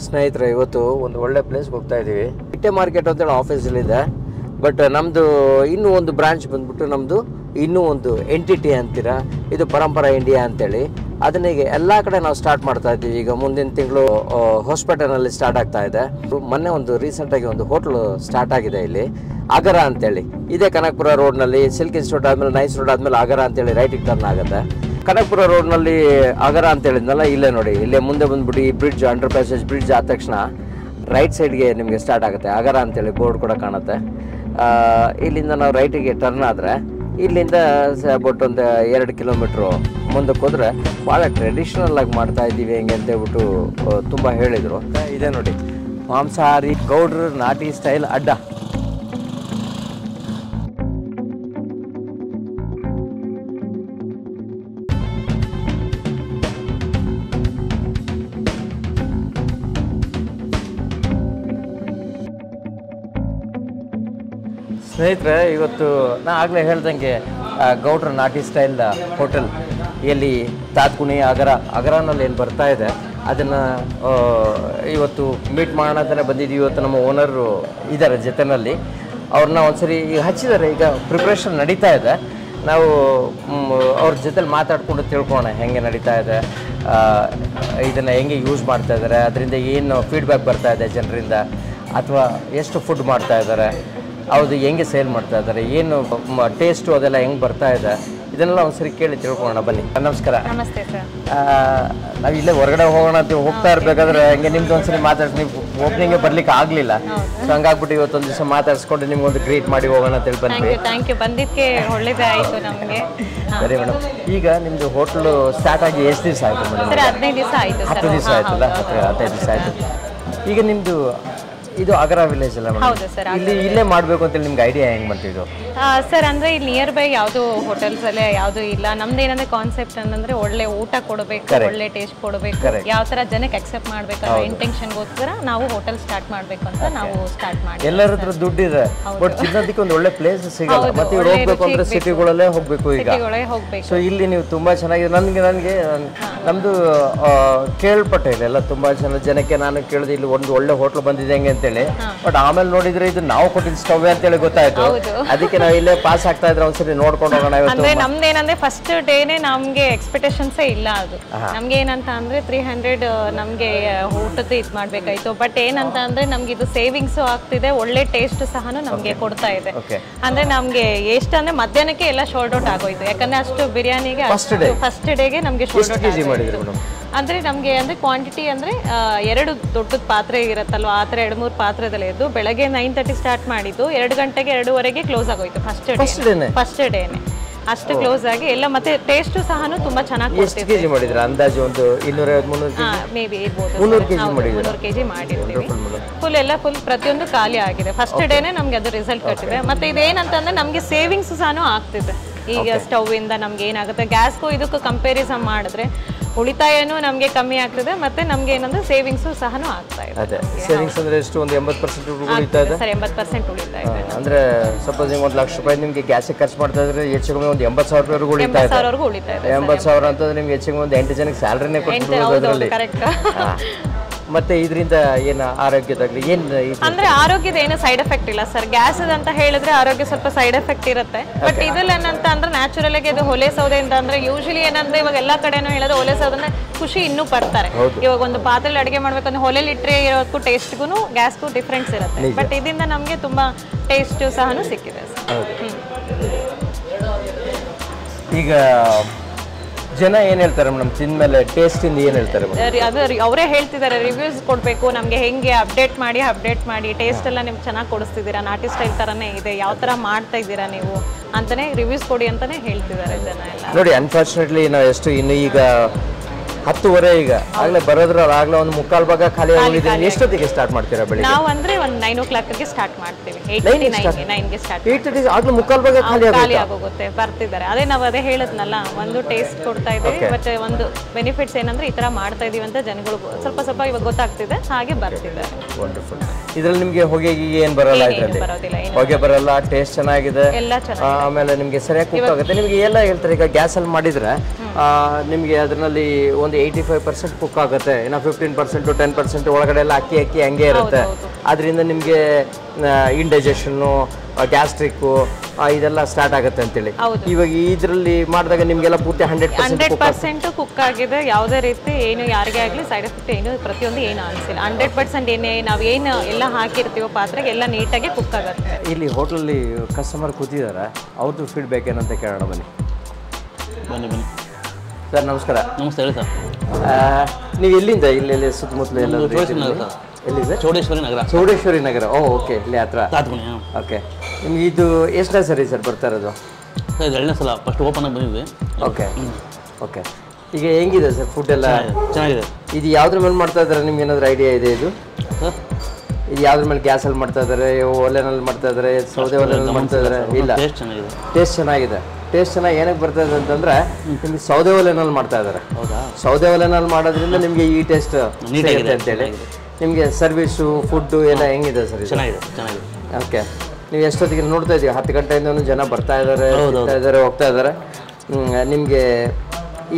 ಸ್ನೇಹಿತರೆ, ಇವತ್ತು ಒಂದು ಒಳ್ಳೆ ಪ್ಲೇಸ್ಗೆ ಹೋಗ್ತಾ ಇದ್ದೀವಿ. ಇಟ್ಟೆ ಮಾರ್ಕೆಟ್ ಅಂತೇಳಿ ಆಫೀಸಲ್ಲಿದೆ. ಬಟ್ ನಮ್ಮದು ಇನ್ನೂ ಒಂದು ಬ್ರಾಂಚ್ ಬಂದ್ಬಿಟ್ಟು ನಮ್ಮದು ಇನ್ನೂ ಒಂದು ಎಂಟಿಟಿ ಅಂತೀರ, ಇದು ಪರಂಪರಾ ಇಂಡಿಯಾ ಅಂತೇಳಿ. ಅದನ್ನೀಗ ಎಲ್ಲ ಕಡೆ ನಾವು ಸ್ಟಾರ್ಟ್ ಮಾಡ್ತಾ ಇದ್ದೀವಿ. ಈಗ ಮುಂದಿನ ತಿಂಗಳು ಹಾಸ್ಪಿಟಲ್ನಲ್ಲಿ ಸ್ಟಾರ್ಟ್ ಆಗ್ತಾ ಇದೆ. ಮೊನ್ನೆ ಒಂದು ರೀಸೆಂಟಾಗಿ ಒಂದು ಹೋಟ್ಲು ಸ್ಟಾರ್ಟ್ ಆಗಿದೆ ಇಲ್ಲಿ, ಆಗರ ಅಂತೇಳಿ. ಇದೇ ಕನಕಪುರ ರೋಡ್ನಲ್ಲಿ ಸಿಲ್ಕ್ ಇನ್ಸ್ಟಿಟ್ಯೂಟ್ ಆದಮೇಲೆ ನೈಸ್ ರೋಡ್ ಆದಮೇಲೆ ಆಗರ ಅಂತೇಳಿ ರೈಟಿಗೆ ಟರ್ನ್ ಆಗುತ್ತೆ. ಕನಕಪುರ ರೋಡ್ನಲ್ಲಿ ಆಗರ ಅಂತ ಹೇಳಿದ್ನಲ್ಲ, ಇಲ್ಲೇ ನೋಡಿ, ಇಲ್ಲೇ ಮುಂದೆ ಬಂದ್ಬಿಟ್ಟು ಈ ಬ್ರಿಡ್ಜ್, ಅಂಡರ್ ಪ್ಯಾಸೇಜ್ ಬ್ರಿಡ್ಜ್ ಆದ ತಕ್ಷಣ ರೈಟ್ ಸೈಡ್ಗೆ ನಿಮಗೆ ಸ್ಟಾರ್ಟ್ ಆಗುತ್ತೆ ಆಗರ ಅಂತೇಳಿ ಬೋರ್ಡ್ ಕೂಡ ಕಾಣುತ್ತೆ. ಇಲ್ಲಿಂದ ನಾವು ರೈಟಿಗೆ ಟರ್ನ್ ಆದರೆ ಇಲ್ಲಿಂದ ಅಬೌಟ್ ಒಂದು 2 ಕಿಲೋಮೀಟ್ರು ಮುಂದಕ್ಕೆ ಹೋದರೆ ಭಾಳ ಟ್ರೆಡಿಷ್ನಲ್ ಆಗಿ ಮಾಡ್ತಾ ಇದ್ದೀವಿ ಹೆಂಗೆ ಅಂತ ಹೇಳ್ಬಿಟ್ಟು ತುಂಬ ಹೇಳಿದರು. ಇದೆ ನೋಡಿ, ಮಾಂಸಾಹಾರಿ ಗೌಡ್ರ ನಾಟಿ ಸ್ಟೈಲ್ ಅಡ್ಡ. ಸ್ನೇಹಿತರೆ, ಇವತ್ತು ನಾ ಆಗಲೇ ಹೇಳ್ದಂಗೆ ಗೌಡ್ರ ನಾಟಿ ಸ್ಟೈಲ್ ಹೋಟೆಲ್ ಎಲ್ಲಿ ತಾತ್ಕುಣಿ ಆಗರನಲ್ಲಿ ಏನು ಬರ್ತಾ ಇದೆ ಅದನ್ನು ಇವತ್ತು ಮೀಟ್ ಮಾಡೋಣ ಅಂತಲೇ ಬಂದಿದ್ದೀವಿ. ಇವತ್ತು ನಮ್ಮ ಓನರು ಇದ್ದಾರೆ ಜೊತೆಯಲ್ಲಿ, ಅವ್ರನ್ನ ಒಂದ್ಸರಿ ಈಗ ಹಚ್ಚಿದ್ದಾರೆ. ಈಗ ಪ್ರಿಪ್ರೇಷನ್ ನಡೀತಾ ಇದೆ. ನಾವು ಅವ್ರ ಜೊತೆಲಿ ಮಾತಾಡಿಕೊಂಡು ತಿಳ್ಕೊಳ್ಳೋಣ ಹೆಂಗೆ ನಡೀತಾ ಇದೆ, ಇದನ್ನು ಹೆಂಗೆ ಯೂಸ್ ಮಾಡ್ತಾ ಇದ್ದಾರೆ, ಅದರಿಂದ ಏನು ಫೀಡ್ಬ್ಯಾಕ್ ಬರ್ತಾ ಇದೆ ಜನರಿಂದ, ಅಥವಾ ಎಷ್ಟು ಫುಡ್ ಮಾಡ್ತಾ ಇದ್ದಾರೆ, ಹೌದು ಹೆಂಗೆ ಸೇಲ್ ಮಾಡ್ತಾ ಇದ್ದಾರೆ, ಏನು ಟೇಸ್ಟು ಅದೆಲ್ಲ ಹೆಂಗೆ ಬರ್ತಾ ಇದೆ, ಇದನ್ನೆಲ್ಲ ಒಂದ್ಸರಿ ಕೇಳಿ ತಿಳ್ಕೊಳ್ಳೋಣ ಬನ್ನಿ. ನಮಸ್ಕಾರ. ನಮಸ್ತೆ ಸರ್. ನಾವು ಇಲ್ಲೇ ಹೊರಗಡೆ ಹೋಗೋಣ ಅಂತ ಹೋಗ್ತಾ ಇರಬೇಕಾದ್ರೆ ಹಂಗೆ ನಿಮ್ದು ಒಂದ್ಸರಿ ಮಾತಾಡ್ಸಿ, ನೀವು ಓಪನಿಂಗ್ಗೆ ಬರ್ಲಿಕ್ಕೆ ಆಗಲಿಲ್ಲ. ಸೊ ಹಂಗಾಗ್ಬಿಟ್ಟು ಇವತ್ತೊಂದು ದಿವಸ ಮಾತಾಡಿಸ್ಕೊಂಡು ನಿಮ್ಗೊಂದು ಗ್ರೀಟ್ ಮಾಡಿ ಹೋಗೋಣ ಅಂತ ಹೇಳಿ ಬಂದ್ವಿ. ಥ್ಯಾಂಕ್ ಯು, ಬಂದಿದ್ದಕ್ಕೆ ಒಳ್ಳೇದೇ ಆಯಿತು ನಮಗೆ. ಸರಿ ಮೇಡಮ್, ಈಗ ನಿಮ್ಮದು ಹೋಟ್ಲು ಸ್ಟಾರ್ಟ್ ಆಗಿ ಎಷ್ಟು ದಿವಸ ಆಯಿತು ಮೇಡಮ್? ಸರ್ 15 ದಿವಸ ಆಯಿತು. 10 ದಿವಸ ಆಯ್ತಲ್ಲ, 15 ದಿವಸ ಆಯಿತು. ಈಗ ನಿಮ್ಮದು ಇದು ಆಗರ ವಿಲೇಜ್ ಅಲ್ಲ ಮೇಡಮ್? ಹೌದು ಸರ್. ಇಲ್ಲೇ ಮಾಡಬೇಕು ಅಂತೇಳಿ ನಿಮ್ಗೆ ಐಡಿಯಾ ಹೆಂಗೆ ಬಂತಿದ್ದು? ಸರ್ ಅಂದರೆ ಇಲ್ಲಿ ನಿಯರ್ ಬೈ ಯಾವುದು ಹೋಟೆಲ್ಸಲ್ಲೇ ಯಾವುದೂ ಇಲ್ಲ. ನಮ್ದು ಏನಂದ್ರೆ ಕಾನ್ಸೆಪ್ಟ್ ಅಂತಂದ್ರೆ ಒಳ್ಳೆ ಊಟ ಕೊಡಬೇಕು, ಒಳ್ಳೆ ಟೇಸ್ಟ್ ಕೊಡಬೇಕು, ಯಾವ ಥರ ಜನಕ್ಕೆ ಅಕ್ಸೆಪ್ಟ್ ಮಾಡಬೇಕು ಅನ್ನೋ ಇಂಟೆನ್ಷನ್ಗೋಸ್ಕರ ನಾವು ಹೋಟೆಲ್ ಸ್ಟಾರ್ಟ್ ಮಾಡಬೇಕು ಅಂತ ನಾವು ಸ್ಟಾರ್ಟ್ ಮಾಡಿ. ಎಲ್ಲರ ಹತ್ರ ದುಡ್ಡಿದೆ, ಬಟ್ ಚಿನ್ನದಕ್ಕೆ ಒಂದು ಒಳ್ಳೆ ಪ್ಲೇಸ್ ಸಿಗಲ್ಲ. ಮತ್ತೆ ಇವ್ರು ಹೋಗ್ಬೇಕು ಅಂದ್ರೆ ಸಿಟಿಗಳಲ್ಲೇ ಹೋಗ್ಬೇಕು. ಈಗ ಸೊ ಇಲ್ಲಿ ನೀವು ತುಂಬಾ ಚೆನ್ನಾಗಿದೆ. ನನಗೆ ನಮ್ದು ಕೇಳ್ಪಟ್ಟೆ ಇಲ್ಲೆಲ್ಲ ತುಂಬಾ ಜನಕ್ಕೆ ನಾನು ಕೇಳಿದೆ, ಇಲ್ಲಿ ಒಂದು ಒಳ್ಳೆ ಹೋಟ್ಲ್ ಬಂದಿದೆ ಹೆಂಗೆ ಅಂತೇಳಿ. ಬಟ್ ಆಮೇಲೆ ನೋಡಿದ್ರೆ ಇದು ನಾವು ಕೊಟ್ಟಿದ್ದು ಸ್ಟವ್ ಅಂತೇಳಿ ಗೊತ್ತಾಯ್ತು. ಅದಕ್ಕೆ ನಾವು ಇಲ್ಲೇ ಪಾಸ್ ಆಗ್ತಾ ಇದ್ರೆ ಒಂದ್ಸರಿ ನೋಡ್ಕೊಂಡು ಹೋಗೋಣ. ಅಂದ್ರೆ ನಮ್ದೇನಂದ್ರೆ ಫಸ್ಟ್ ಡೇನೆ ನಮ್ಗೆ ಎಕ್ಸ್ಪೆಕ್ಟೇಷನ್ಸೇ ಇಲ್ಲ. ಅದು ನಮ್ಗೆ ಏನಂತ ಅಂದ್ರೆ 300 ನಮ್ಗೆ ಊಟದ ಇದು ಮಾಡ್ಬೇಕಾಯ್ತು. ಬಟ್ ಏನಂತ ಅಂದ್ರೆ ನಮ್ಗೆ ಇದು ಸೇವಿಂಗ್ಸ್ ಆಗ್ತಿದೆ, ಒಳ್ಳೆ ಟೇಸ್ಟ್ ಸಹ ನಮ್ಗೆ ಕೊಡ್ತಾ ಇದೆ. ಅಂದ್ರೆ ನಮ್ಗೆ ಎಷ್ಟಂದ್ರೆ ಮಧ್ಯಾಹ್ನಕ್ಕೆ ಎಲ್ಲ ಶೋಲ್ಡ್ ಔಟ್ ಆಗೋಯ್ತು. ಯಾಕಂದ್ರೆ ಅಷ್ಟು ಬಿರಿಯಾನಿಗೆ ಫಸ್ಟ್ ಡೇಗೆ ನಮ್ಗೆ ಶೋಲ್ಡ್ ಔಟ್ ಅಂದ್ರೆ ನಮ್ಗೆ ಅಂದ್ರೆ ಕ್ವಾಂಟಿಟಿ ಅಂದ್ರೆ 2 ದೊಡ್ಡದ ಪಾತ್ರೆ ಇರುತ್ತಲ್ವ, ಆ ಥರ 2-3 ಪಾತ್ರೆದಲ್ಲೇ ಇದ್ದು ಬೆಳಗ್ಗೆ 9:30 ಸ್ಟಾರ್ಟ್ ಮಾಡಿದ್ದು 2 ಗಂಟೆಗೆ 2:15ಗೆ ಕ್ಲೋಸ್ ಆಗೋಯ್ತು. ಫಸ್ಟ್ ಡೇನೆ ಅಷ್ಟು ಕ್ಲೋಸ್ ಆಗಿ ಎಲ್ಲ. ಮತ್ತೆ ಟೇಸ್ಟ್ ಸಹ ತುಂಬಾ ಚೆನ್ನಾಗಿ ಮಾಡಿದ್ರು. ಅಂದಾಜು ಒಂದು 250-300 ಮೇ ಬಿ ಇರ್ಬೋದು. 300 kg ಮಾಡಿರ್ತೀವಿ. ಫುಲ್ ಪ್ರತಿಯೊಂದು ಖಾಲಿ ಆಗಿದೆ. ಫಸ್ಟ್ ಡೇನೆ ನಮ್ಗೆ ಅದು ರಿಸಲ್ಟ್ ಕೊಟ್ಟಿದೆ. ಮತ್ತೆ ಇದೇನಂತಂದ್ರೆ ನಮ್ಗೆ ಸೇವಿಂಗ್ಸ್ ಸಹ ಆಗ್ತಿದೆ. ಈಗ ಸ್ಟವ್ ಇಂದ ನಮ್ಗೆ ಏನಾಗುತ್ತೆ, ಗ್ಯಾಸ್ಗೂ ಇದಕ್ಕೂ ಕಂಪೇರಿಸನ್ ಮಾಡಿದ್ರೆ ಉಳಿತಾಯನೂ ನಮಗೆ ಕಮ್ಮಿ ಆಗ್ತದೆ, ಮತ್ತೆ ನಮ್ಗೆ ಏನಂದ್ರೆ ಸೇವಿಂಗ್ಸು ಸಹ ಆಗ್ತಾ ಇದೆ. ಸೇವಿಂಗ್ಸ್ ಅಂದ್ರೆ ಎಷ್ಟು? ಒಂದು 80% ಉಳಿತಾ ಇದೆ ಸರ್. 80% ಉಳಿತಾ ಇದೆ. ಅಂದ್ರೆ ಸಪೋಸ್ ನೀವು 1 ಲಕ್ಷ ರೂಪಾಯಿ ನಿಮ್ಗೆ ಗ್ಯಾಸ್ ಖರ್ಚು ಮಾಡ್ತಾ ಇದ್ರೆ ಹೆಚ್ಚು ಕಮ್ಮಿ ಒಂದು 80,000 ಉಳಿತಾ ಇದೆ. 80,000 ಅಂತಂದ್ರೆ ನಿಮ್ಗೆ ಹೆಚ್ಚು ಕಮ್ಮಿ ಒಂದು 8 ಜನಕ್ಕೆ ಸ್ಯಾಲರಿನೇ ಕೊಡ್ಬೋದು ಅದರಲ್ಲಿ. ಮತ್ತೆ ಇದರಿಂದ ಏನು ಆರೋಗ್ಯದಾಗಲಿ ಏನು ಅಂದ್ರೆ ಆರೋಗ್ಯದ ಏನು ಸೈಡ್ ಎಫೆಕ್ಟ್ ಇಲ್ಲ ಸರ್. ಗ್ಯಾಸ್ ಅಂತ ಹೇಳಿದ್ರೆ ಆರೋಗ್ಯ ಸ್ವಲ್ಪ ಸೈಡ್ ಎಫೆಕ್ಟ್ ಇರುತ್ತೆ. ಬಟ್ ಇದ್ರಲ್ಲಿ ಏನಂತ ಅಂದ್ರೆ ನ್ಯಾಚುರಲ್ ಆಗಿ ಇದು ಹೊಲೆ ಸೌದೆಯಿಂದ ಅಂದ್ರೆ ಯೂಶಲಿ ಏನಂದ್ರೆ ಇವಾಗ ಎಲ್ಲಾ ಕಡೆನೂ ಹೇಳೋದು ಹೊಲೆ ಸೌದೆ ಖುಷಿ ಇನ್ನೂ ಬರ್ತಾರೆ. ಇವಾಗ ಒಂದು ಪಾತ್ರೆಯಲ್ಲಿ ಅಡುಗೆ ಮಾಡ್ಬೇಕಂದ್ರೆ ಹೊಲೆಲಿ ಇಟ್ಟರೆ ಇರೋದಕ್ಕೂ ಟೇಸ್ಟ್ಗೂ ಗ್ಯಾಸ್ಗೂ ಡಿಫ್ರೆನ್ಸ್ ಇರುತ್ತೆ. ಬಟ್ ಇದರಿಂದ ನಮಗೆ ತುಂಬಾ ಟೇಸ್ಟ್ ಸಹ ಸಿಕ್ಕಿದೆ ಸರ್. ಈಗ ಜನ ಏನು ಹೇಳ್ತಾರೆ ಮೇಡಮ್ ತಿಂದ್ಮೇಲೆ ಟೇಸ್ಟ್ ಇಂದ ಏನು ಹೇಳ್ತಾರೆ? ಅದು ಅವರೇ ಹೇಳ್ತಿದ್ದಾರೆ, ರಿವ್ಯೂಸ್ ಕೊಡಬೇಕು ನಮಗೆ, ಹೆಂಗೆ ಅಪ್ಡೇಟ್ ಮಾಡಿ ಟೇಸ್ಟ್ ಎಲ್ಲ ನೀವು ಚೆನ್ನಾಗಿ ಕೊಡಿಸ್ತಿದ್ದೀರಾ, ನಾಟಿ ಸ್ಟೈಲ್ ಥರನೇ ಇದೆ, ಯಾವ ಥರ ಮಾಡ್ತಾ ಇದ್ದೀರಾ ನೀವು ಅಂತಾನೆ ರಿವ್ಯೂಸ್ ಕೊಡಿ ಅಂತಾನೆ ಹೇಳ್ತಿದ್ದಾರೆ ಜನ ಎಲ್ಲ. ನೋಡಿ, ಅನ್ಫಾರ್ಚುನೇಟ್ಲಿ ನಾವು ಎಷ್ಟು ಇನ್ನು ಈಗ 10:30 ಈಗ ಆಗಲೇ ಬರೋದ್ರಲ್ಲಿ ಆಗಲೇ ಒಂದು 3/4 ಭಾಗ ಖಾಲಿ ಆಗಿದೆ. ಎಷ್ಟೊತ್ತಿಗೆ ಸ್ಟಾರ್ಟ್ ಮಾಡ್ತೀರಾ ಬೆಳಿಗ್ಗೆ? ನಾವು ಅಂದ್ರೆ ಒಂದು 9 o'clockಗೆ ಸ್ಟಾರ್ಟ್ ಮಾಡ್ತೀವಿ. 8:39ಗೆ ಸ್ಟಾರ್ಟ್. 8:30 ಆಗಲೇ 3/4 ಭಾಗ ಖಾಲಿ ಆಗೋಗುತ್ತೆ. ಬರ್ತಿದ್ದಾರೆ. ಅದೇ ಹೇಳದ್ನಲ್ಲ, ಒಂದು ಟೇಸ್ಟ್ ಕೊಡ್ತಾ ಇದೀವಿ, ಮತ್ತೆ ಒಂದು ಬೆನಿಫಿಟ್ಸ್ ಏನಂದ್ರೆ ಈ ತರ ಮಾಡ್ತಾ ಇದೀವಿ ಅಂತ ಜನಗಳು ಸ್ವಲ್ಪ ಇವಾಗ ಗೊತ್ತಾಗ್ತಿದೆ, ಹಾಗೆ ಬರ್ತಿದ್ದಾರೆ. ವಂಡರ್ಫುಲ್. ಇದರಲ್ಲಿ ನಿಮಗೆ ಹೊಗೆ ಏನು ಬರಲ್ಲ? ಇದರಲ್ಲಿ ಹೊಗೆ ಬರಲ್ಲ, ಟೇಸ್ಟ್ ಚೆನ್ನಾಗಿದೆ, ಎಲ್ಲ ಚೆನ್ನಾಗಿದೆ. ಆಮೇಲೆ ನಿಮಗೆ ಸರಿಯಾಗಿ ಕುಕ್ ಆಗುತ್ತೆ. ನಿಮಗೆ ಎಲ್ಲ ಹೇಳ್ತಾರೆ ಈಗ ಗ್ಯಾಸ್ ಅಲ್ಲಿ ಮಾಡಿದ್ರೆ ನಿಮಗೆ ಅದರಲ್ಲಿ ಒಂದು 85% ಕುಕ್ ಆಗುತ್ತೆ, ಇನ್ನು 15% 10% ಒಳಗಡೆ ಎಲ್ಲ ಅಕ್ಕಿ ಹಂಗೆ ಇರುತ್ತೆ. ಅದರಿಂದ ನಿಮಗೆ ಇಂಡೈಜೆಷನ್ನು, ಗ್ಯಾಸ್ಟ್ರಿಕ್ಕು ಇದೆಲ್ಲ ಸ್ಟಾರ್ಟ್ ಆಗುತ್ತೆ ಅಂತೇಳಿ. ಇವಾಗ ಇದರಲ್ಲಿ ಮಾಡಿದಾಗ ನಿಮಗೆಲ್ಲ ಪೂರ್ತಿ 100% ಕುಕ್ ಆಗಿದೆ. ಯಾವುದೇ ರೀತಿ ಏನು ಯಾರಿಗೇ ಆಗಲಿ ಸೈಡ್ ಎಫೆಕ್ಟ್ ಏನು ಪ್ರತಿಯೊಂದು ಏನು ಅನಿಸಿಲ್ಲ. 100% ಏನೇ ನಾವು ಏನು ಎಲ್ಲ ಹಾಕಿರ್ತೀವೋ ಪಾತ್ರೆಗೆ ಎಲ್ಲ ನೀಟಾಗಿ ಕುಕ್ ಆಗುತ್ತೆ. ಇಲ್ಲಿ ಹೋಟ್ಲಲ್ಲಿ ಕಸ್ಟಮರ್ ಕೂತಿದ್ದಾರೆ, ಅವ್ರದ್ದು ಫೀಡ್ಬ್ಯಾಕ್ ಏನಂತ ಕೇಳೋಣ ಬನ್ನಿ. ಸರ್ ನಮಸ್ಕಾರ. ನಮಸ್ತೆ, ಹೇಳಿ ಸರ್. ನೀವು ಎಲ್ಲಿಂದ? ಇಲ್ಲಿ ಸುತ್ತಮುತ್ತಲು ಎಲ್ಲ ಎಲ್ಲಿದೆ? ಚೌಡೇಶ್ವರಿ ನಗರ. ಚೌಡೇಶ್ವರಿ ನಗರ. ಓಕೆ, ಇಲ್ಲಿ ಹತ್ರ. ಓಕೆ, ನಿಮ್ಗೆ ಇದು ಎಷ್ಟನೇ ಸರಿ ಸರ್ ಬರ್ತಾ ಇರೋದು? ಸರ್ ಇದು 2ನೇ ಸಲ. ಫಸ್ಟ್ ಓಪನ್ ಆಗಿ ಬಂದಿದ್ವಿ. Okay okay. ಈಗ ಹೆಂಗಿದೆ ಸರ್ ಫುಡ್ ಎಲ್ಲ? ಚೆನ್ನಾಗಿದೆ. ಇದು ಯಾವ್ದ್ರ ಮೇಲೆ ಮಾಡ್ತಾ ಇದ್ದಾರೆ, ನಿಮ್ಗೆ ಏನಾದರೂ ಐಡಿಯಾ ಇದೆ? ಇದು ಸರ್ ಇದು ಯಾವ್ದ್ರ ಮೇಲೆ? ಗ್ಯಾಸಲ್ಲಿ ಮಾಡ್ತಾ ಇದ್ದಾರೆ, ಒಲೆನಲ್ಲಿ ಮಾಡ್ತಾ ಇದ್ದಾರೆ, ಸೌದೆ ಒಲೆನಲ್ಲಿ ಮಾಡ್ತಾ ಇದ್ದಾರೆ? ಇಲ್ಲ, ಟೇಸ್ಟ್ ಚೆನ್ನಾಗಿದೆ. ಟೇಸ್ಟ್ ಚೆನ್ನಾಗಿದೆ. ಟೇಸ್ಟ್ ಚೆನ್ನಾಗಿ ಏನಕ್ಕೆ ಬರ್ತಾ ಇದೆ ಅಂತಂದ್ರೆ ನಿಮ್ಗೆ ಸೌದೆ ಒಲೆನಲ್ಲಿ ಮಾಡ್ತಾ ಇದ್ದಾರೆ. ಹೌದಾ? ಸೌದೆ ಒಲೆನಲ್ಲಿ ಮಾಡೋದ್ರಿಂದ ನಿಮಗೆ ಈ ಟೇಸ್ಟ್ ಸಿಗುತ್ತೆ ಅಂತೇಳಿ. ನಿಮಗೆ ಸರ್ವಿಸು ಫುಡ್ಡು ಎಲ್ಲ ಹೆಂಗಿದೆ ಸರ್? ಚೆನ್ನಾಗಿದೆ, ಚೆನ್ನಾಗಿದೆ. ಓಕೆ, ನೀವು ಎಷ್ಟೊತ್ತಿಗೆ ನೋಡ್ತಾ ಇದ್ದೀವಿ? 10 ಗಂಟೆಯಿಂದನೂ ಜನ ಬರ್ತಾ ಇದ್ದಾರೆ, ಹೋಗ್ತಾ ಇದ್ದಾರೆ. ನಿಮಗೆ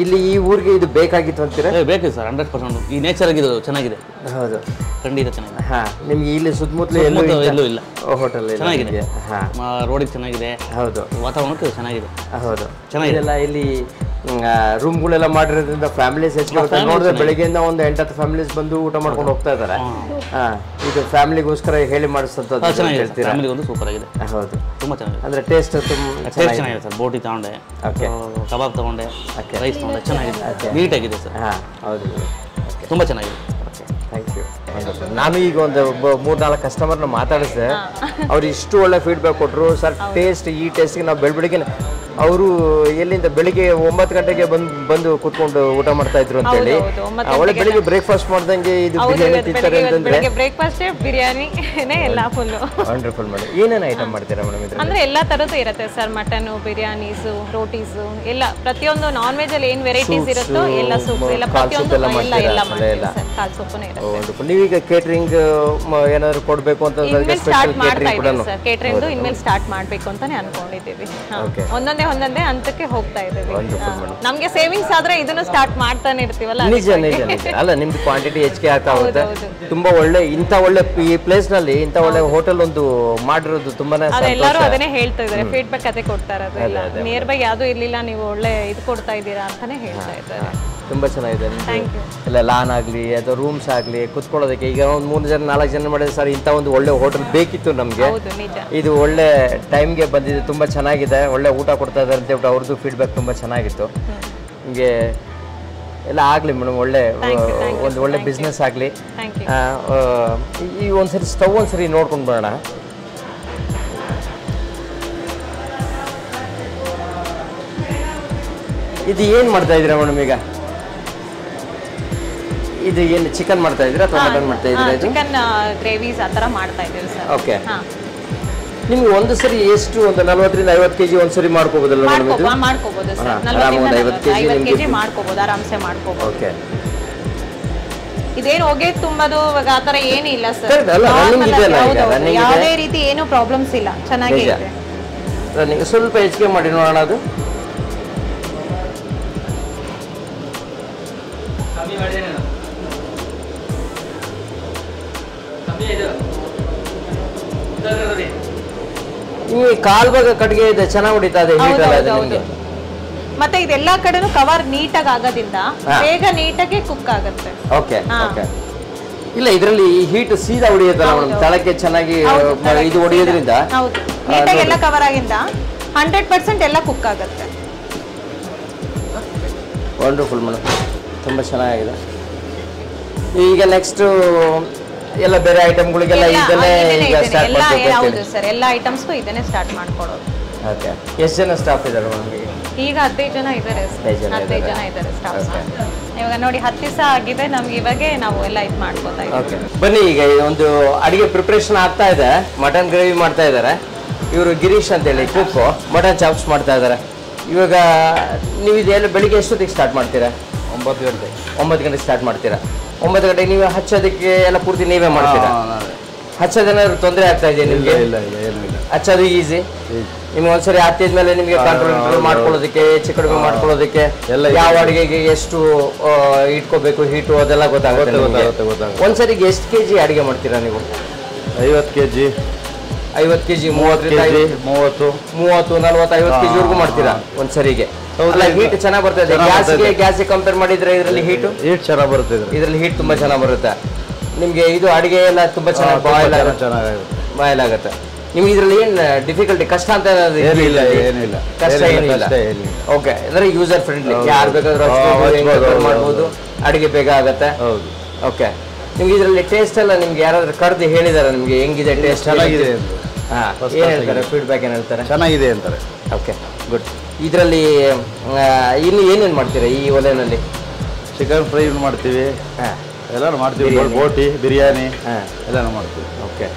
ಇಲ್ಲಿ ಈ ಊರಿಗೆ ಇದು ಬೇಕಾಗಿತ್ತು ಅಂತೀರಾ? ಬೇಕು ಸರ್, 100%. ಈ ನೇಚರ್ ಆಗಿದ್ದು ಚೆನ್ನಾಗಿದೆ. ಹೌದು, ಖಂಡಿತ ಚೆನ್ನಾಗಿದೆ. ನಿಮ್ಗೆ ಇಲ್ಲಿ ಸುತ್ತಮುತ್ತಲು ಎಲ್ಲೂ ಇಲ್ಲ ಹೋಟೆಲ್ ಚೆನ್ನಾಗಿದೆ. ರೋಡಿಗೆ ಚೆನ್ನಾಗಿದೆ. ಹೌದು, ವಾತಾವರಣಕ್ಕೆ ಚೆನ್ನಾಗಿದೆ. ಹೌದು, ಚೆನ್ನಾಗಿದೆ. ಇಲ್ಲಿ ರೂಮ್ಗಳೆಲ್ಲ ಮಾಡಿರೋದ್ರಿಂದ ಫ್ಯಾಮಿಲೀಸ್ ಹೆಚ್ಚಿಗೆ ನೋಡಿದ್ರೆ ಬೆಳಿಗ್ಗೆಯಿಂದ ಒಂದು 8-10 ಫ್ಯಾಮಿಲೀಸ್ ಬಂದು ಊಟ ಮಾಡ್ಕೊಂಡು ಹೋಗ್ತಾ ಇದ್ದಾರೆ. ಇದು ಫ್ಯಾಮಿಲಿಗೋಸ್ಕರ ಹೇಳಿ ಮಾಡಿಸೋಂಥದ್ದು ಹೇಳ್ತೀರಾ? ಸೂಪರ್ ಆಗಿದೆ. ಹೌದು, ತುಂಬಾ ಚೆನ್ನಾಗಿದೆ. ಅಂದ್ರೆ ಟೇಸ್ಟ್ ಚೆನ್ನಾಗಿದೆ ಸರ್. ಬೋಟಿ ತಗೊಂಡೆ, ಕಬಾಬ್ ತಗೊಂಡೆ, ರೈಸ್ ತಗೊಂಡೆ, ಚೆನ್ನಾಗಿದೆ, ನೀಟಾಗಿದೆ ಸರ್. ಹೌದು, ತುಂಬಾ ಚೆನ್ನಾಗಿದೆ. Thank you. ನಾನು ಈಗ ಒಂದು 3-4 ಕಸ್ಟಮರ್ನ ಮಾತಾಡಿಸಿದೆ, ಅವ್ರು ಇಷ್ಟು ಒಳ್ಳೆ ಫೀಡ್ಬ್ಯಾಕ್ ಕೊಟ್ಟರು. ಸರ್ ಟೇಸ್ಟ್, ಈ ಟೇಸ್ಟ್ಗೆ ನಾವು ಬೆಳಿಗ್ಗೆ ಅವರು ಎಲ್ಲಿಂದ ಬೆಳಿಗ್ಗೆ 9 ಗಂಟೆಗೆ ಬಂದು ಕೂತ್ಕೊಂಡು ಊಟ ಮಾಡ್ತಾ ಇದ್ರು ಅಂತ ಹೇಳಿ. ಒಳ್ಳೆ ಬೆಳಿಗ್ಗೆ ಬ್ರೇಕ್ಫಾಸ್ಟ್ ಮಾಡ್ದಂಗೆ ಇದು ಬಿರಿಯಾನಿ ತಿಂತಾರೆ ಅಂತಂದ್ರೆ ಬ್ರೇಕ್ಫಾಸ್ಟ್ ಬಿರಿಯಾನಿನೇ ಎಲ್ಲ ಫುಲ್ ವಂಡರ್ಫುಲ್ ಮೇಡಮ್. ಏನೇನು ಐಟಮ್ ಮಾಡ್ತೀರಾ ಮೇಡಮ್ ಇದ್ರಲ್ಲಿ? ಅಂದ್ರೆ ಎಲ್ಲ ತರದ್ದು ಇರುತ್ತೆ ಸರ್. ಮಟನ್, ಬಿರಿಯಾನೀಸು, ರೋಟೀಸು ಎಲ್ಲ ಪ್ರತಿಯೊಂದು ನಾನ್ ವೆಜ್ ಅಲ್ಲಿ ಏನು ವೆರೈಟೀಸ್ ಇರುತ್ತೋ ಎಲ್ಲ ಸೂಪ್ ಎಲ್ಲ ಪ್ರತಿಯೊಂದು ಎಲ್ಲ ಮಾಡ್ತೀವಿ ಸರ್. ಕಾಲ್ ಸೂಪುನೇ ಇರುತ್ತೆ. ನೀವೀಗ ಕೇಟರಿಂಗ್ ಏನಾದ್ರು ಕೊಡಬೇಕು ಅಂತಂದ್ರೆ ಸ್ಟಾರ್ಟ್ ಮಾಡ್ತಾ ಇದ್ದೀವಿ ಸರ್. ಕೇಟರಿಂಗ್ ಇನ್ಮೇಲೆ ಸ್ಟಾರ್ಟ್ ಮಾಡಬೇಕು ಅಂತಾನೆ ಅನ್ಕೊಂಡಿದ್ದೀವಿ. ಒಂದೊಂದೇ ಹಂತಕ್ಕೆ ಹೋಗ್ತಾ ಇದ್ದೀವಿ. ನಮ್ಗೆ ಸೇವಿಂಗ್ಸ್ ಆದ್ರೆ ಇದನ್ನು ಸ್ಟಾರ್ಟ್ ಮಾಡ್ತಾನೆ ಇರ್ತೀವಲ್ಲ. ನಿಜ ಅಲ್ಲ, ನಿಮ್ದು ಕ್ವಾಂಟಿಟಿ ಹೆಚ್ಚಿಗೆ ಆಗ್ತಾ ಹೋಗುತ್ತೆ. ತುಂಬಾ ಒಳ್ಳೆ ಇಂಥ ಒಳ್ಳೆ ಈ ಪ್ಲೇಸ್ ನಲ್ಲಿ ಇಂಥ ಒಳ್ಳೆ ಹೋಟೆಲ್ ಒಂದು ಮಾಡಿರೋದು ತುಂಬಾನೇ ಎಲ್ಲರೂ ಅದನ್ನೇ ಹೇಳ್ತಾ ಇದ್ದಾರೆ. ಫೀಡ್ಬ್ಯಾಕ್ ಅದೇ ಕೊಡ್ತಾ ಇರೋದು. ಇಲ್ಲ ನಿಯರ್ ಬೈ ಯಾವ್ದು ಇರ್ಲಿಲ್ಲ, ನೀವು ಒಳ್ಳೆ ಇದು ಕೊಡ್ತಾ ಇದ್ದೀರಾ ಅಂತಾನೆ ಹೇಳ್ತಾ ಇದ್ದಾರೆ. ತುಂಬಾ ಚೆನ್ನಾಗಿದೆ. ಎಲ್ಲ ಲಾನ್ ಆಗಲಿ ಅಥವಾ ರೂಮ್ಸ್ ಆಗಲಿ ಕುತ್ಕೊಳ್ಳೋದಕ್ಕೆ ಈಗ ಒಂದು 3 ಜನ 4 ಜನ ಮಾಡಿದ್ರೆ ಸರ್ ಇಂಥ ಒಂದು ಒಳ್ಳೆ ಹೋಟೆಲ್ ಬೇಕಿತ್ತು ನಮಗೆ. ಇದು ಒಳ್ಳೆ ಟೈಮ್ಗೆ ಬಂದಿದೆ, ತುಂಬ ಚೆನ್ನಾಗಿದೆ, ಒಳ್ಳೆ ಊಟ ಕೊಡ್ತಾ ಇದ್ದಾರೆ ಅಂತ ಹೇಳ್ಬಿಟ್ಟು ಅವ್ರದ್ದು ಫೀಡ್ಬ್ಯಾಕ್ ತುಂಬ ಚೆನ್ನಾಗಿತ್ತು. ನಿಮಗೆ ಎಲ್ಲ ಆಗಲಿ ಮೇಡಮ್, ಒಂದು ಒಳ್ಳೆ ಬಿಸ್ನೆಸ್ ಆಗಲಿ. ಈ ಒಂದ್ಸರಿ ಸ್ಟವ್ ಒಂದ್ಸರಿ ನೋಡ್ಕೊಂಡು ಬರೋಣ. ಇದು ಏನು ಮಾಡ್ತಾ ಇದ್ದೀರಾ ಮೇಡಮ್ ಈಗ? ಇದು ಏನು ಚಿಕನ್ ಮಾಡ್ತಾ ಇದ್ದೀರಾ ಅಥವಾ ಮಟನ್ ಮಾಡ್ತಾ ಇದ್ದೀರಾ? ಚಿಕನ್ ಗ್ರೇವೀಸ್ ಆ ಥರ ಮಾಡ್ತಾ ಇದ್ದೀವಿ ಸರ್. ಓಕೆ, ನಿಮ್ಗೆ ಒಂದು ಸರಿ ಎಷ್ಟು ಒಂದು 40-50 ಕೆಜಿ ಒಂದ್ಸರಿ ಮಾಡ್ಕೋಬೋದಲ್ಲ ಮೇಡಮ್? ಮಾಡ್ಕೋಬಹುದು ಸರ್. 40-50 ಕೆಜಿ ಮಾಡ್ಕೋಬಹುದು, ಆರಾಮ್ಸೆ ಮಾಡ್ಕೋಬಹುದು. ಓಕೆ, ಇದೇನು ಹೊಗೆ ತುಂಬೋದು ಆ ಥರ ಏನು ಇಲ್ಲ ಸರ್. ಯಾವುದೇ ರೀತಿ ಏನು ಪ್ರಾಬ್ಲಮ್ಸ್ ಇಲ್ಲ, ಚೆನ್ನಾಗಿದೆ. ರನ್ನಿಂಗ್ ಸ್ವಲ್ಪ ಹೆಚ್ಚಿಗೆ ಮಾಡಿ ನೋಡೋಣ. ಅದು ನಿಮಗೆ ಕಾಲ್ ಭಾಗ ಕಟ್ಟಿಗೆ ಇದೆ, ಚೆನ್ನಾಗಿ ಹೊಡಿತಾ ಇದೆ, ಹೀಟ್ ಅಲ್ಲ ಅದು ನಿಮಗೆ. ಮತ್ತೆ ಇದೆಲ್ಲಾ ಕಡೆನೂ ಕವರ್ ನೀಟಾಗಿ ಆಗೋದ್ರಿಂದ ಬೇಗ ನೀಟಾಗಿ ಕುಕ್ ಆಗುತ್ತೆ. Okay okay. ಇಲ್ಲ, ಇದರಲ್ಲಿ ಹೀಟ್ ಸೀದಾ ಹೊಡಿಯುತ್ತಲ್ಲ ಮೇಡಮ್, ತಳಕ್ಕೆ ಚೆನ್ನಾಗಿ ಇದು ಹೊಡಿಯೋದ್ರಿಂದ ನೀಟಾಗಿ ಎಲ್ಲ ಕವರ್ ಆಗಿಂದ 100% ಎಲ್ಲ ಕುಕ್ ಆಗುತ್ತೆ. ವಂಡರ್ಫುಲ್ ಮೇಡಮ್, ತುಂಬ ಚೆನ್ನಾಗಿದೆ. ಈಗ ನೆಕ್ಸ್ಟ್ ಎಲ್ಲ ಬೇರೆ ಐಟಮ್ಗಳಿಗೆಲ್ಲ ಇದನ್ನೇ ಈಗ ಸ್ಟಾರ್ಟ್ ಮಾಡ್ತೀವಿ? ಹೌದು ಸರ್, ಎಲ್ಲ ಐಟಮ್ಸ್ಗೂ ಇದನ್ನೇ ಸ್ಟಾರ್ಟ್ ಮಾಡ್ಕೊಡೋದು. ಓಕೆ, ಎಷ್ಟು ಜನ ಸ್ಟಾಫ್ ಇದ್ದಾರೆ ಮೇಡಮ್? ಈಗ 15 ಜನ ಇದ್ದಾರೆ. 15 ಜನ ಇದ್ದಾರೆ ಸ್ಟಾಫ್. ಇವಾಗ ನೋಡಿ 10 ದಿವಸ ಆಗಿದೆ ನಮ್ಗೆ, ಇವಾಗೆ ನಾವು ಎಲ್ಲ ಇದು ಮಾಡ್ಕೋತಾ ಇದ್ದೀವಿ. ಬನ್ನಿ, ಈಗ ಒಂದು ಅಡಿಗೆ ಪ್ರಿಪರೇಷನ್ ಆಗ್ತಾ ಇದೆ. ಮಟನ್ ಗ್ರೇವಿ ಮಾಡ್ತಾ ಇದ್ದಾರೆ ಇವರು, ಗಿರೀಶ್ ಅಂತೇಳಿ ಕುಕ್ಕು. ಮಟನ್ ಚಾಪ್ಸ್ ಮಾಡ್ತಾ ಇದ್ದಾರೆ. ಇವಾಗ ನೀವು ಇದೆಲ್ಲ ಬೆಳಿಗ್ಗೆ ಎಷ್ಟೊತ್ತಿಗೆ ಸ್ಟಾರ್ಟ್ ಮಾಡ್ತೀರಾ? 9 ಗಂಟೆಗೆ ಸ್ಟಾರ್ಟ್ ಮಾಡ್ತೀರಾ? 9 ಗಂಟೆಗೆ ನೀವು ಹಚ್ಚೋದಕ್ಕೆ ಎಲ್ಲ ಪೂರ್ತಿ ನೀವೇ ಮಾಡ್ತೀರಾ? ಹಚ್ಚೋದೇನಾದ್ರು ತೊಂದರೆ ಆಗ್ತಾ ಇದೆಯಾ ನಿಮಗೆ? ಹಚ್ಚೋದು ಈಸಿ? ನಿಮ್ಗೆ ಒಂದ್ಸರಿ ಹತ್ತಿದ್ಮೇಲೆ ನಿಮಗೆ ಕಂಟ್ರೋಲ್ ಮಾಡ್ಕೊಳ್ಳೋದಕ್ಕೆ ಹೆಚ್ಚು ಕಡಿಮೆ ಮಾಡ್ಕೊಳ್ಳೋದಕ್ಕೆ ಯಾವ ಅಡಿಗೆಗೆ ಎಷ್ಟು ಇಟ್ಕೋಬೇಕು ಹೀಟು ಅದೆಲ್ಲ ಗೊತ್ತಾಗುತ್ತೆ. ಒಂದ್ಸರಿಗೆ ಎಷ್ಟು ಕೆಜಿ ಅಡಿಗೆ ಮಾಡ್ತೀರಾ ನೀವು? 50 ಕೆಜಿ 50 ಕೆಜಿ 30 40 50 ಕೆಜಿವರೆಗೂ ಮಾಡ್ತೀರಾ ಒಂದ್ಸರಿಗೆ? ಹೀಟ್ ಚೆನ್ನಾಗಿ ಬರ್ತದೆ. ಗ್ಯಾಸ್ಗೆ ಕಂಪೇರ್ ಮಾಡಿದ್ರೆ ಇದರಲ್ಲಿ ಹೀಟ್ ಚೆನ್ನಾಗಿ ಬರುತ್ತೆ. ಇದರಲ್ಲಿ ಹೀಟ್ ತುಂಬಾ ಚೆನ್ನಾಗಿ ಬರುತ್ತೆ ನಿಮ್ಗೆ. ಇದು ಅಡಿಗೆ ಎಲ್ಲ ತುಂಬಾ ಚೆನ್ನಾಗಿ ಬಾಯ್ಲ್ ಆಗುತ್ತೆ. ನಿಮ್ಗೆ ಇದ್ರಲ್ಲಿ ಏನ್ ಡಿಫಿಕಲ್ಟಿ ಕಷ್ಟ ಅಂತ ಏನಿಲ್ಲ, ಕಷ್ಟ ಏನಿಲ್ಲ. ಓಕೆ, ಅಂದ್ರೆ ಯೂಸರ್ ಫ್ರೆಂಡ್ಲಿ, ಯಾರು ಬೇಕಾದ್ರೂ ಮಾಡ್ಬೋದು, ಅಡಿಗೆ ಬೇಗ ಆಗತ್ತೆ. ಓಕೆ, ನಿಮ್ಗೆ ಇದರಲ್ಲಿ ಟೇಸ್ಟ್ ಎಲ್ಲ ನಿಮ್ಗೆ ಯಾರಾದ್ರೂ ಕರೆದು ಹೇಳಿದಾರ ನಿಮ್ಗೆ ಹೆಂಗಿದೆ ಟೇಸ್ಟ್? ಚೆನ್ನಾಗಿದೆ. ಏನ್ ಹೇಳ್ತಾರೆ ಫೀಡ್ಬ್ಯಾಕ್? ಏನ್ ಹೇಳ್ತಾರೆ? ಚೆನ್ನಾಗಿದೆ ಅಂತಾರೆ. Okay, good. ಇದರಲ್ಲಿ ಇನ್ನು ಏನೇನು ಮಾಡ್ತೀರಾ ಈ ಒಲೆನಲ್ಲಿ? ಚಿಕನ್ ಫ್ರೈ ಮಾಡ್ತೀವಿ, ಎಲ್ಲಾನು ಮಾಡ್ತೀವಿ, ಬೋಟಿ ಬಿರಿಯಾನಿ ಎಲ್ಲಾನು ಮಾಡ್ತೀವಿ. ಓಕೆ,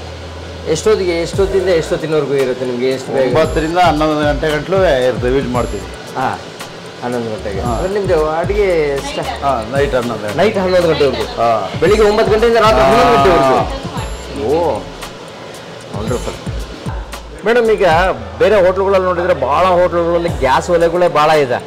ಎಷ್ಟೊತ್ತಿಂದ ಎಷ್ಟೊತ್ತಿನವರೆಗೂ ಇರುತ್ತೆ ನಿಮಗೆ? ಎಷ್ಟು 9 ರಿಂದ 11 ಗಂಟೆ ಗಂಟಲು ಇರುತ್ತೆ, ಯೂಸ್ ಮಾಡ್ತೀವಿ. 11 ಗಂಟೆಗೆ ಅಂದ್ರೆ ನಿಮ್ದು ಅಡಿಗೆ ನೈಟ್ 11 ಗಂಟೆವರೆಗೂ? ಬೆಳಿಗ್ಗೆ 9 ಗಂಟೆಯಿಂದ ರಾತ್ರಿ 11 ಗಂಟೆವರೆಗೂ? ಓ, ವಂಡರ್ಫುಲ್. ಮೇಡಮ್, ಈಗ ಬೇರೆ ಹೋಟ್ಲುಗಳಲ್ಲಿ ನೋಡಿದ್ರೆ ಭಾಳ ಹೋಟ್ಲುಗಳಲ್ಲಿ ಗ್ಯಾಸ್ ಒಲೆಗಳೇ ಭಾಳ ಇದೆ.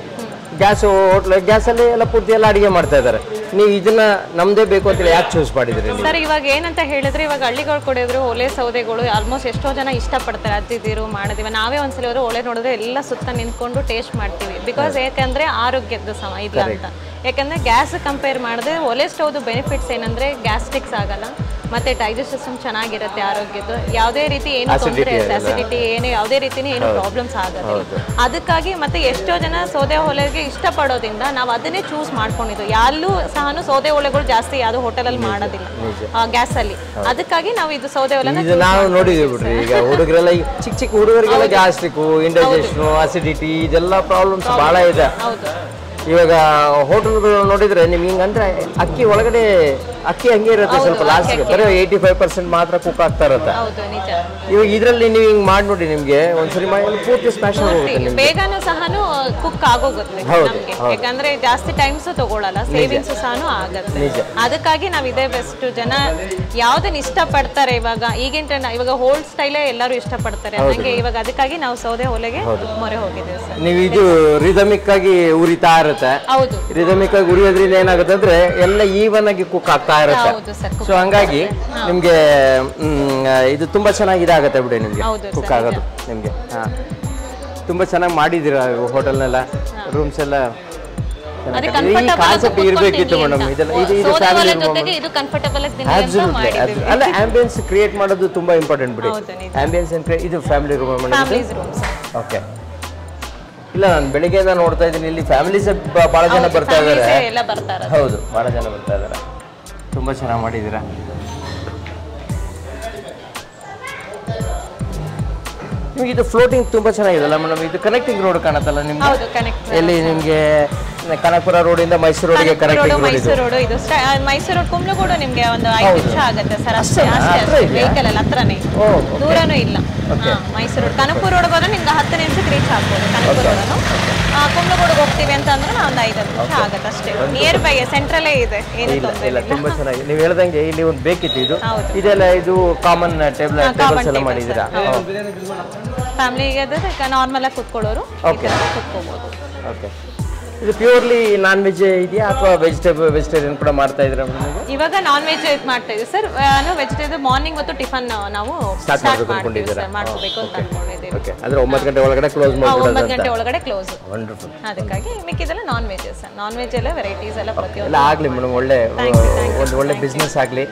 ಗ್ಯಾಸಲ್ಲಿ ಎಲ್ಲ ಪೂರ್ತಿ ಎಲ್ಲ ಅಡಿಗೆ ಮಾಡ್ತಾ ಇದ್ದಾರೆ. ನೀವು ಇದನ್ನ ನಮ್ದೇ ಬೇಕು ಅಂತೇಳಿ ಯಾಕೆ ಚೂಸ್ ಮಾಡಿದ್ರಿ? ಸರ್, ಇವಾಗ ಏನಂತ ಹೇಳಿದ್ರೆ, ಇವಾಗ ಹಳ್ಳಿಗಳು ಕೊಡಿದ್ರು ಒಲೆ ಸೌದೆಗಳು ಆಲ್ಮೋಸ್ಟ್ ಎಷ್ಟೋ ಜನ ಇಷ್ಟಪಡ್ತಾರೆ. ಅಜ್ಜಿದಿರು ಮಾಡಿದೀವಿ, ನಾವೇ ಒಂದ್ಸಲ ಒಲೆ ನೋಡಿದ್ರೆ ಎಲ್ಲ ಸುತ್ತ ನಿಂತ್ಕೊಂಡು ಟೇಸ್ಟ್ ಮಾಡ್ತೀವಿ. ಬಿಕಾಸ್ ಯಾಕಂದ್ರೆ ಆರೋಗ್ಯದ ಇಲ್ಲ ಅಂತ. ಯಾಕಂದ್ರೆ ಗ್ಯಾಸ್ ಕಂಪೇರ್ ಮಾಡಿದ್ರೆ ಒಲೆ ಸ್ಟವ್ದು ಬೆನಿಫಿಟ್ಸ್ ಏನಂದ್ರೆ ಗ್ಯಾಸ್ಟ್ರಿಕ್ಸ್ ಆಗಲ್ಲ, ಮತ್ತೆ ಡೈಜೆಸ್ಟ್ ಸಿಸ್ಟಮ್ ಚೆನ್ನಾಗಿರುತ್ತೆ, ಆರೋಗ್ಯದ್ದು ಯಾವುದೇ ರೀತಿ ಏನು ತೊಂದರೆ, ಅಸಿಡಿಟಿ ಏನು ಯಾವುದೇ ರೀತಿನೇ ಏನು ಪ್ರಾಬ್ಲಮ್ಸ್ ಆಗೋದಿಲ್ಲ. ಅದಕ್ಕಾಗಿ ಮತ್ತೆ ಎಷ್ಟೋ ಜನ ಸೌದೆ ಒಲೆಗೆ ಇಷ್ಟಪಡೋದ್ರಿಂದ ನಾವು ಅದನ್ನೇ ಚೂಸ್ ಮಾಡ್ಕೊಂಡಿದ್ದು. ಎಲ್ಲೂ ಸಹ ಸೌದೆ ಒಲೆಗಳು ಜಾಸ್ತಿ ಯಾವ್ದು ಹೋಟೆಲಲ್ಲಿ ಮಾಡೋದಿಲ್ಲ ಗ್ಯಾಸ್ ಅಲ್ಲಿ. ಅದಕ್ಕಾಗಿ ನಾವು ಇದು ಸೌದೆ ಒಲೆನ ನಾವು ನೋಡಿದೀವಿ ಬಿಡ್ರಿ. ಈಗ ಹುಡುಗರೆಲ್ಲ ಚಿಕ್ಕ ಹುಡುಗರಿಗೆಲ್ಲ ಗ್ಯಾಸ್ಟ್ರಿಕ್, ಇಂಡೈಜೆಷನ್, ಅಸಿಡಿಟಿ ಇದೆಲ್ಲ ಪ್ರಾಬ್ಲಮ್ಸ್ ಬಹಳ ಇದೆ. ಇವಾಗ ಹೋಟೆಲ್ಗಳು ನೋಡಿದ್ರೆ ನಿಮ್ಗೆ ಹಿಂಗಂದ್ರೆ ಅಕ್ಕಿ ಒಳಗಡೆ ಅಕ್ಕಿ ಹಂಗೆ ಇರುತ್ತೆ, ಸ್ವಲ್ಪ ಲಾಸ್ಟ್ಗೆ ಬರೀ 85% ಮಾತ್ರ ಕುಕ್ ಆಗ್ತಾ ಇರುತ್ತೆ. ಇವಾಗ ಇದರಲ್ಲಿ ನೀವು ಹಿಂಗ್ ಮಾಡಿ ನೋಡಿ, ನಿಮ್ಗೆ ಒಂದ್ಸರಿ ಪೂರ್ತಿ ಸ್ಮ್ಯಾಶ್ ಆಗೋಗುತ್ತೆ, ಬೇಗನೂ ಸಹ ಕುಕ್ ಆಗೋಗುತ್ತೆ ನಮ್ಗೆ. ಯಾಕಂದ್ರೆ ಜಾಸ್ತಿ ಟೈಮ್ಸ್ ತಗೊಳಲ್ಲ, ಸೇವಿಂಗ್ಸ್ ಸಹ ಆಗುತ್ತೆ. ಅದಕ್ಕಾಗಿ ನಾವ್ ಇದೇ ಬೆಸ್ಟ್. ಜನ ಯಾವ್ದನ್ನ ಇಷ್ಟ ಪಡ್ತಾರೆ ಇವಾಗ ಈಗಿನ ಟ್ರೆಂಡ್, ಇವಾಗ ಹೋಲ್ಡ್ ಸ್ಟೈಲೇ ಎಲ್ಲರೂ ಇಷ್ಟಪಡ್ತಾರೆ. ಹಂಗೆ ಇವಾಗ ಅದಕ್ಕಾಗಿ ನಾವು ಸೌದೆ ಒಲೆಗೆ ಮೊರೆ ಹೋಗಿದ್ದೇವೆ ಸರ್. ನೀವು ಇದು ರಿದಮಿಕ್ ಆಗಿ ಉರಿತಾ ಇರುತ್ತೆ. ಹೌದು, ರಿದಮಿಕ್ ಆಗಿ ಉರಿಯೋದ್ರಿಂದ ಏನಾಗುತ್ತೆ ಅಂದ್ರೆ ಎಲ್ಲ ಈವನ್ ಆಗಿ ಕುಕ್ ಆಗ್ತಾ ಇರುತ್ತೆ. ಸೊ ಹಂಗಾಗಿ ನಿಮ್ಗೆ ಇದು ತುಂಬಾ ಚೆನ್ನಾಗಿ ಇದಾಗತ್ತೆ ಬಿಡಿ, ನಿಮ್ಗೆ ಕುಕ್ ಆಗೋದು ನಿಮ್ಗೆ. ತುಂಬಾ ಚೆನ್ನಾಗಿ ಮಾಡಿದೀರ ಹೋಟೆಲ್ನೆಲ್ಲ, ರೂಮ್ಸ್ ಎಲ್ಲ ಕಾನ್ಸೆಪ್ಟ್ ಇರ್ಬೇಕಿತ್ತು ಮೇಡಮ್. ಅಲ್ಲ, ಆಂಬಿಯನ್ಸ್ ಕ್ರಿಯೇಟ್ ಮಾಡೋದು ತುಂಬಾ ಇಂಪಾರ್ಟೆಂಟ್ ಬಿಡಿ. ಆಂಬಿಯನ್ಸ್ ಇದು ಫ್ಯಾಮಿಲಿ ರೂಮ್. ಓಕೆ, ಇಲ್ಲ, ನಾನು ಬೆಳಿಗ್ಗೆಯಿಂದ ನೋಡ್ತಾ ಇದ್ದೀನಿ, ಇಲ್ಲಿ ಫ್ಯಾಮಿಲೀಸ್ ಬಹಳ ಜನ ಬರ್ತಾ ಇದ್ದಾರೆ. ಹೌದು, ಬಹಳ ಜನ ಬರ್ತಾ ಇದ್ದಾರೆ. ತುಂಬಾ ಚೆನ್ನಾಗಿ ಮಾಡಿದ್ದೀರಾ. ನಿಮ್ಗೆ ಇದು ಫ್ಲೋಟಿಂಗ್ ತುಂಬಾ ಚೆನ್ನಾಗಿದೆಲ್ಲ ಮೇಡಮ್. ಇದು ಕನೆಕ್ಟಿಂಗ್ ರೋಡ್ ಕಾಣತ್ತಲ್ಲ ನಿಮ್ಗೆ? ಎಲ್ಲಿ ನಿಮ್ಗೆ ಕನಕಪುರ ರೋಡ್ ಇಂದ ಮೈಸೂರು ರೋಡ್ಗೆ ಕನೆಕ್ಟಿಂಗ್ ರೋಡ್. ಮೈಸೂರು ಕುಂಬ್ಳಗೂಡು ನಿಮ್ಗೆ ಒಂದು 5 ನಿಮಿಷ ಆಗುತ್ತೆ ಸರ್, ಅಷ್ಟೇ. ವೆಹಿಕಲ್ ಅಲ್ಲಿ ಹತ್ರನೇ, ದೂರನೂ ಇಲ್ಲ. ಮೈಸೂರು ಕನಕಪುರ ರೋಡ್ ಬಂದ್ರೆ ನಿಮ್ಗೆ 10 ನಿಮಿಷಕ್ಕೆ ರೀಚ್ ಆಗ್ಬೋದು. ಕನಕಪುರ ರೋಡ್ ಕುಂಬ್ಳಗೂಡಿಗೆ ಹೋಗ್ತೀವಿ ಅಂತ ಅಂದ್ರೆ ಒಂದು 5 ನಿಮಿಷ ಆಗುತ್ತೆ ಅಷ್ಟೇ. ನಿಯರ್ ಬೈ ಸೆಂಟ್ರಲ್ಲೇ ಇದೆ, ಏನು ತೊಂದರೆ ಇಲ್ಲ. ತುಂಬಾ ಚೆನ್ನಾಗಿ ನೀವು ಹೇಳ್ದಂಗೆ ಇಲ್ಲಿ ಒಂದು ಬೇಕಿತ್ತು. ಇದೆಲ್ಲ ಇದು ಕಾಮನ್ ಟೇಬಲ್ಸ್ ಎಲ್ಲ ಮಾಡಿದ್ದೀರಾ? ಫ್ಯಾಮಿಲಿಗೆ ನಾರ್ಮಲ್ ಆಗಿ ಕುತ್ಕೊಳ್ಳೋರು ಕುತ್ಕೋಬಹುದು. ಓಕೆ, ಇದು ಪ್ಯೂರ್ಲಿ ನಾನ್ ವೆಜ್ ಇದೆಯಾ ಅಥವಾ ವೆಜಿಟೇರಿಯನ್ ಕೂಡ ಮಾಡ್ತಾ ಇದ್ದೀರಾ? ಇವಾಗ ನಾನ್ ವೆಜ್ ಮಾಡ್ತಾ ಇದ್ದೀವಿ ಸರ್. ವೆಜಿಟೇರಿಯನ್ ಮಾರ್ನಿಂಗ್ ಮತ್ತು ಟಿಫನ್ ನಾವು ಸ್ಟಾರ್ಟ್ ಮಾಡ್ಕೋಬೇಕು ಅಂತ ಅನ್ಕೊಂಡಿದ್ದೀವಿ. ಓಕೆ, ಅಂದ್ರೆ 9 ಗಂಟೆ ಒಳಗಡೆ ಕ್ಲೋಸ್ ಮಾಡ್ಬೋದು. 9 ಗಂಟೆ ಒಳಗಡೆ ಕ್ಲೋಸ್. ವಂಡರ್ಫುಲ್. ಅದಕ್ಕಾಗಿ ಮಿಕ್ಕಿದೆಲ್ಲ non veg sir. Non veg ಎಲ್ಲ ವೆರೈಟೀಸ್ ಎಲ್ಲ ಪ್ರತಿಯೊಂದು ಎಲ್ಲ ಆಗ್ಲಿ ಮೇಡಮ್, ಒಳ್ಳೆ ಬಿಸ್ನೆಸ್ ಆಗ್ಲಿ.